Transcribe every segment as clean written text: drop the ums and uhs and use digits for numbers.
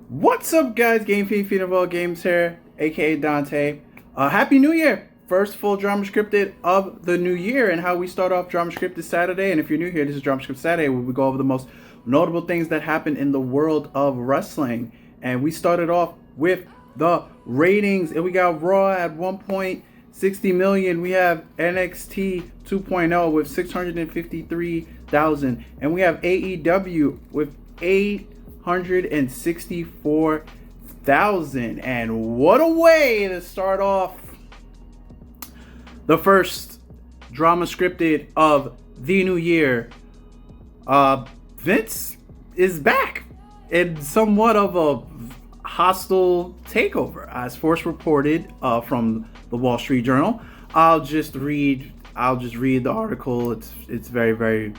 What's up, guys? Game Feed of all games here, aka Dante. Happy New Year! First full Dramascripted of the new year, and how we start off Dramascripted Saturday. And if you're new here, this is Dramascripted Saturday, where we go over the most notable things that happen in the world of wrestling. And we started off with the ratings, and we got Raw at 1.60 million. We have NXT 2.0 with 653,000, and we have AEW with 864,000. And what a way to start off the first Dramascripted of the new year. Vince is back in somewhat of a hostile takeover, as first reported from the Wall Street Journal. I'll just read the article. It's very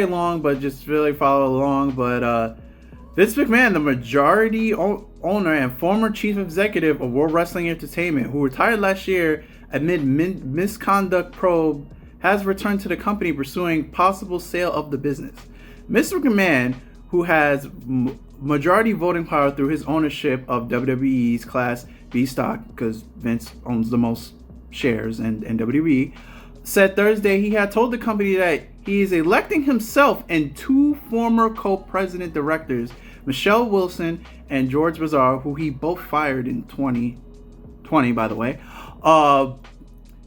long, but just really follow along. But Vince McMahon, the majority owner and former chief executive of World Wrestling Entertainment, who retired last year amid misconduct probe, has returned to the company pursuing possible sale of the business. Mr. McMahon, who has majority voting power through his ownership of WWE's Class B stock, because Vince owns the most shares in WWE, said Thursday he had told the company that he is electing himself and two former co-president directors, Michelle Wilson and George Bazar, who he both fired in 2020, by the way,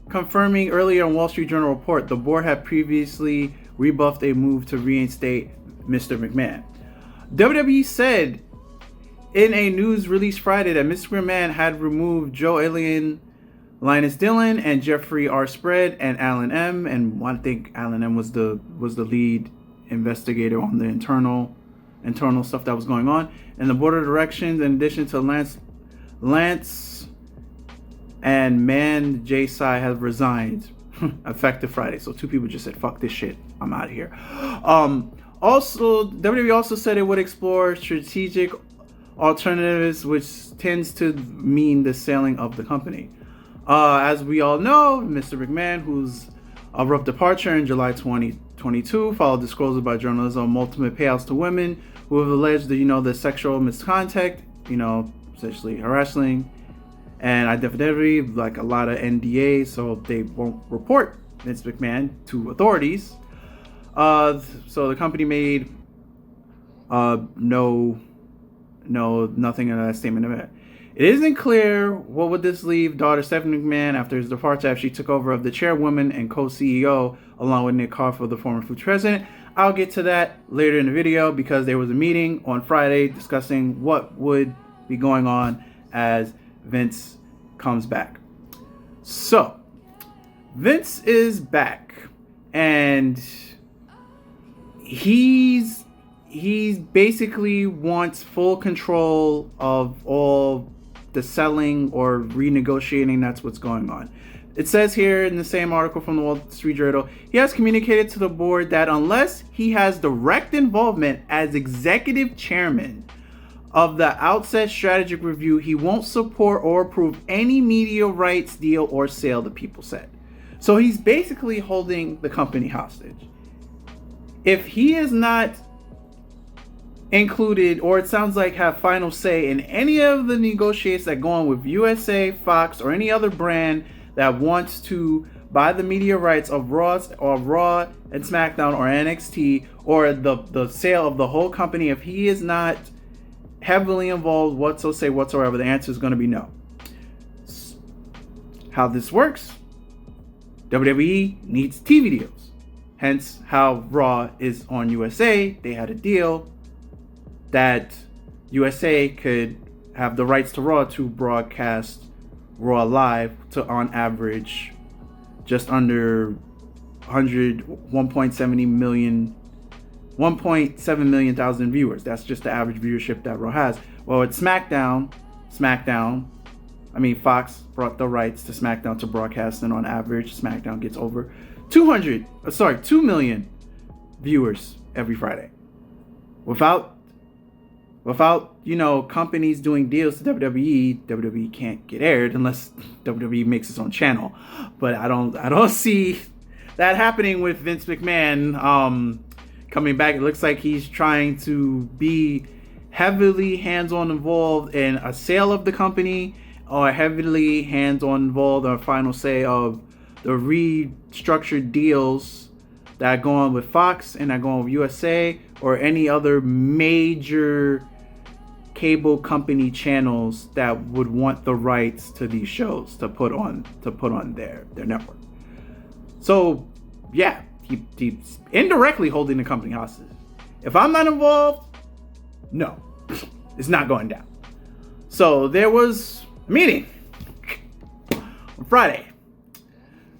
confirming earlier in Wall Street Journal report. The board had previously rebuffed a move to reinstate Mr. McMahon. WWE said in a news release Friday that Mr. McMahon had removed Joe Allen, Linus Dillon, and Jeffrey R. Spread, and Alan M. And I think Alan M. was the lead investigator on the internal stuff that was going on. And the board of directions, in addition to Lance and Man J. Sai, have resigned effective Friday. So two people just said, "Fuck this shit, I'm out of here." Also, WWE also said it would explore strategic alternatives, which tends to mean the selling of the company. As we all know, Mr. McMahon, whose abrupt departure in July 2022 followed disclosure by journalists on multiple payouts to women who have alleged the sexual misconduct, essentially harassing and identity, like a lot of NDAs, so they won't report Vince McMahon to authorities. So the company made nothing in that statement of it. It isn't clear what would this leave daughter Stephanie McMahon after his departure, after she took over of the chairwoman and co-CEO along with Nick Carter, the former food president. I'll get to that later in the video, because there was a meeting on Friday discussing what would be going on as Vince comes back. So Vince is back, and he basically wants full control of all the selling or renegotiating. That's what's going on. It says here in the same article from the Wall Street Journal, he has communicated to the board that unless he has direct involvement as executive chairman of the outset strategic review, he won't support or approve any media rights deal or sale, the people said. So he's basically holding the company hostage. If he is not included, or it sounds like have final say in any of the negotiations that go on with USA, Fox, or any other brand that wants to buy the media rights of Raw and SmackDown or NXT, or the sale of the whole company, if he is not heavily involved whatsoever, the answer is going to be no. How this works: WWE needs TV deals. Hence how Raw is on USA. They had a deal that USA could have the rights to Raw to broadcast Raw live to, on average, just under 1.7 million thousand viewers. That's just the average viewership that Raw has. Well, at SmackDown, Fox brought the rights to SmackDown to broadcast, and on average, SmackDown gets over 2 million viewers every Friday. Without companies doing deals to WWE can't get aired unless WWE makes its own channel. But I don't see that happening with Vince McMahon coming back. It looks like he's trying to be heavily hands-on involved in a sale of the company, or heavily hands-on involved in a final say of the restructured deals that go on with Fox and that go on with USA or any other major cable company channels that would want the rights to these shows to put on their network. So yeah, he's indirectly holding the company hostage. If I'm not involved, no, it's not going down. So there was a meeting on Friday.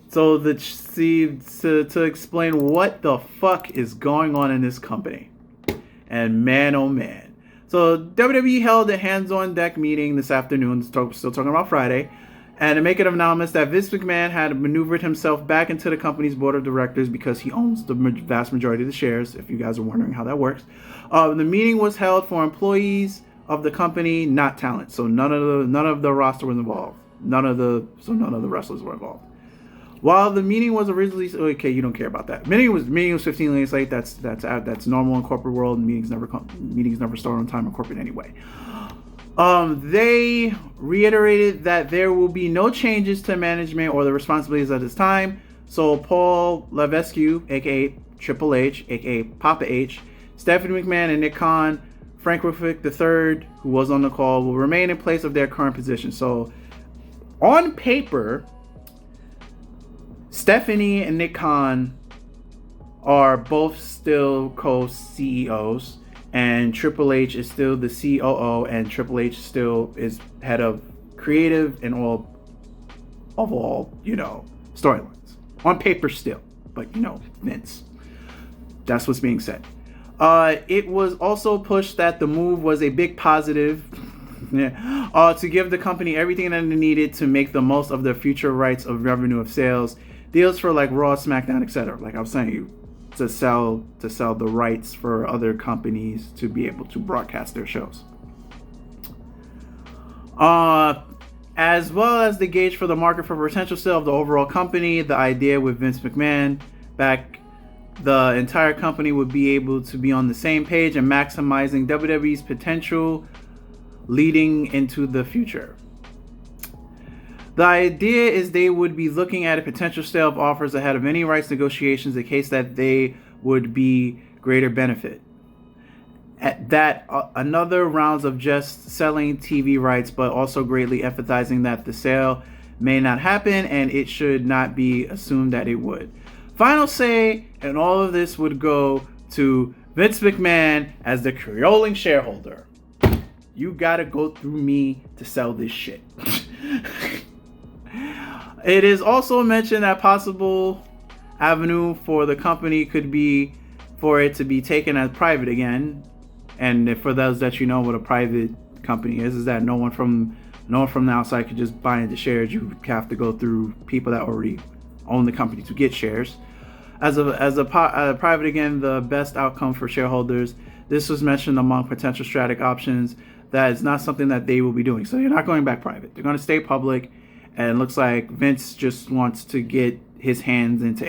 So to explain what the fuck is going on in this company. And man, oh man. So WWE held a hands-on-deck meeting this afternoon, still talking about Friday, and to make it anonymous that Vince McMahon had maneuvered himself back into the company's board of directors because he owns the vast majority of the shares, if you guys are wondering how that works. The meeting was held for employees of the company, not talent. So none of the roster was involved. None of the wrestlers were involved. While the meeting was originally okay, you don't care about that. Meeting was 15 minutes late. That's normal in corporate world. Meetings never start on time in corporate anyway. They reiterated that there will be no changes to management or the responsibilities at this time. So Paul Levesque, aka Triple H, aka Papa H, Stephanie McMahon, and Nick Khan, Frank Ruffick III, who was on the call, will remain in place of their current position. So on paper, Stephanie and Nick Khan are both still co-CEOs, and Triple H is still the COO, and Triple H still is head of creative and all storylines. On paper still, but Vince. That's what's being said. It was also pushed that the move was a big positive to give the company everything that it needed to make the most of the future rights of revenue of sales. Deals for like Raw, SmackDown, etc. Like I was saying, to sell the rights for other companies to be able to broadcast their shows. As well as the gauge for the market for potential sale of the overall company. The idea with Vince McMahon back, the entire company would be able to be on the same page and maximizing WWE's potential leading into the future. The idea is they would be looking at a potential sale of offers ahead of any rights negotiations in case that they would be greater benefit. At that, another rounds of just selling TV rights, but also greatly emphasizing that the sale may not happen and it should not be assumed that it would. Final say, and all of this would go to Vince McMahon as the controlling shareholder. You gotta go through me to sell this shit. It is also mentioned that possible avenue for the company could be for it to be taken as private again. And for those that what a private company is that no one from the outside could just buy into shares. You have to go through people that already own the company to get shares. As a private again, the best outcome for shareholders. This was mentioned among potential strategic options. That is not something that they will be doing. So you're not going back private. They're going to stay public. And it looks like Vince just wants to get his hands into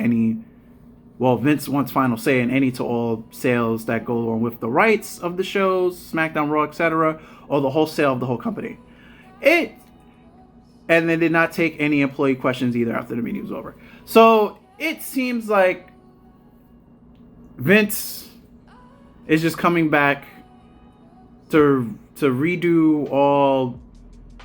Vince wants final say in any to all sales that go along with the rights of the shows, SmackDown, Raw, etc., or the wholesale of the whole company. And they did not take any employee questions either after the meeting was over. So it seems like Vince is just coming back to redo all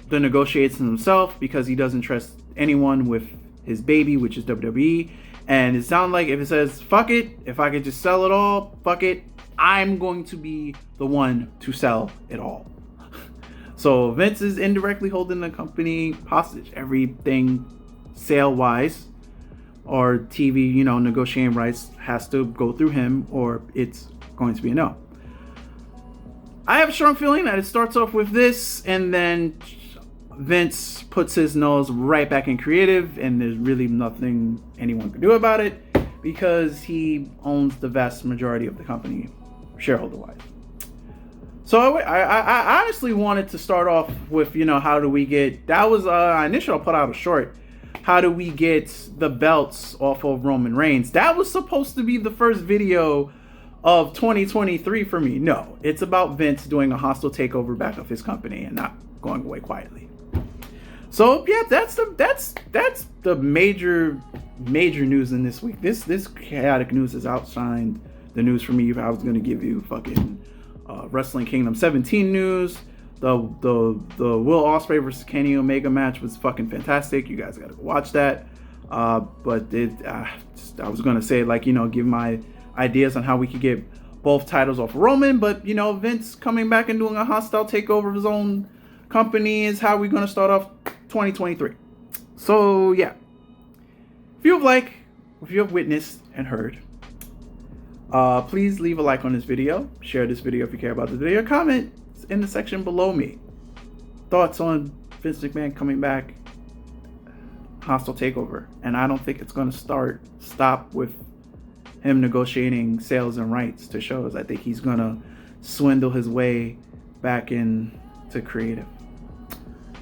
the negotiations himself because he doesn't trust anyone with his baby, which is WWE. And it sounds like if it says fuck it, if I could just sell it all, fuck it, I'm going to be the one to sell it all. So Vince is indirectly holding the company hostage. Everything sale wise or TV, negotiating rights has to go through him or it's going to be a no. I have a strong feeling that it starts off with this and then Vince puts his nose right back in creative and there's really nothing anyone can do about it because he owns the vast majority of the company shareholder wise. So I honestly wanted to start off with, how do we get, that was initially I'll put out a short, how do we get the belts off of Roman Reigns. That was supposed to be the first video of 2023 for me. No, it's about Vince doing a hostile takeover back of his company and not going away quietly. So yeah, that's the major news in this week. This chaotic news has outshined the news for me. If I was gonna give you fucking Wrestling Kingdom 17 news, the Will Ospreay versus Kenny Omega match was fucking fantastic. You guys gotta go watch that. But I was gonna say, like, you know, give my ideas on how we could get both titles off Roman, but you know, Vince coming back and doing a hostile takeover of his own company is how we're gonna start off 2023. So yeah, if you have witnessed and heard, please leave a like on this video, share this video if you care about the video, comment in the section below me thoughts on Vince McMahon coming back, hostile takeover. And I don't think it's gonna stop with him negotiating sales and rights to shows. I think he's gonna swindle his way back into creative.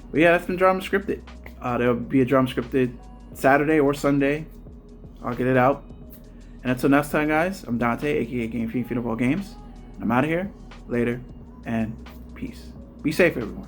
But yeah, that's been Dramascripted. There'll be a Dramascripted Saturday or Sunday. I'll get it out. And until next time, guys, I'm Dante, aka Game Fiend of all games. I'm out of here. Later, and peace. Be safe, everyone.